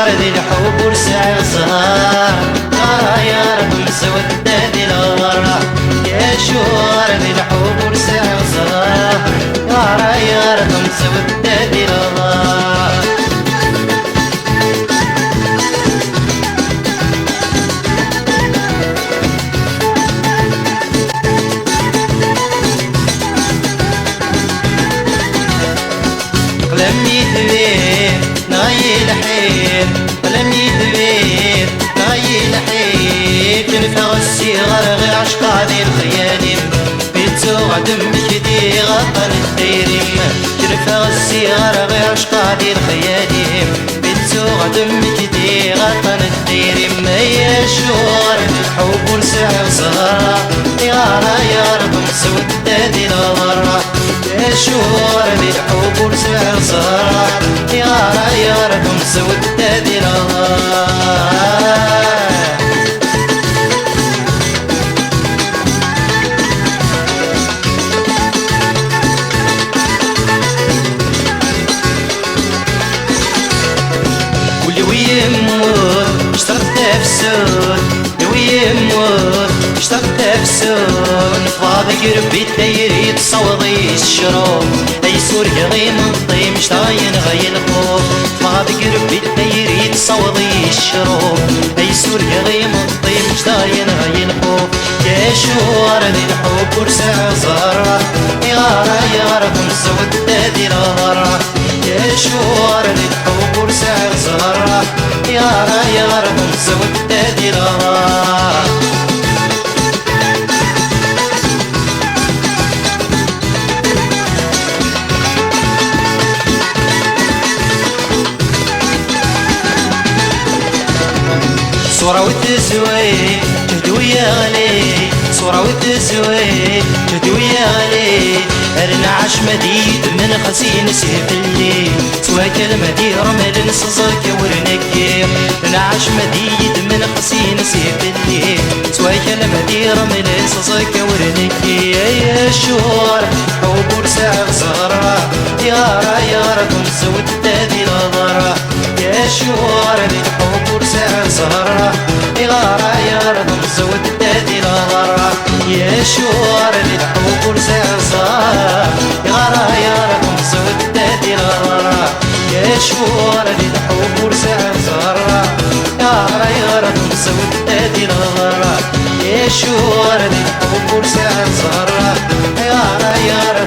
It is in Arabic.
ذي الحب ورسع صغار يا رب مسود ذي الغرة يا شوار ذي الحب ورسع صغار يا رب مسود ذي الغرة قلم يدبير نايل حيل قلم يدبير نايل حيل تنفع الصغار غير عشق هذه الخيالم بتوع دمك دي غطن الديرم تنفع الصغار غير عشق هذه الخيالم بتوع دمك دي غطن الديرم يا شوار الحب ورسع صغار يا رب مسود هذه الغرة يا شوار الحب ورسع صغار يا رب مسود هذه الغرة يموت اشتغل تفسد لو يموت اشتغل تفسد فاضي قربي الداير يتصوضي الشروق اي سوريا غيم الطيم اشتاين غي الخوف فاضي قربي الداير يتصوضي الشروق اي سوريا غيم الطيم اشتاين غي الخوف يا شوار ذي الحب ورسع زهرة يا رب مسود هذه الغرة يا شوار ذي الحب ورسع زهرة يا رب مسود هذه الغرة صورة وتسوي جهد ويا غالي صورة وتسوي جهد ويا غالي ارنا عش مديد من خسين سيف الليل سواك المدي رمل نصزك ورنكي ارنا عش مديد من خسين سيف الليل سواك المدي رمل نصزك ورنكي يا شوار حب ورسع صغرة يا رب مسود هذه الغرة يا شوار الحب ورسع صغرة يا رب مسود هذه الغرة يا شوار الحب ورسع صغرة يا رب مسود هذه الغرة يا شوار الحب ورسع صغرة يا رب مسود هذه الغرة يا شوار الحب ورسع صغرة يا رب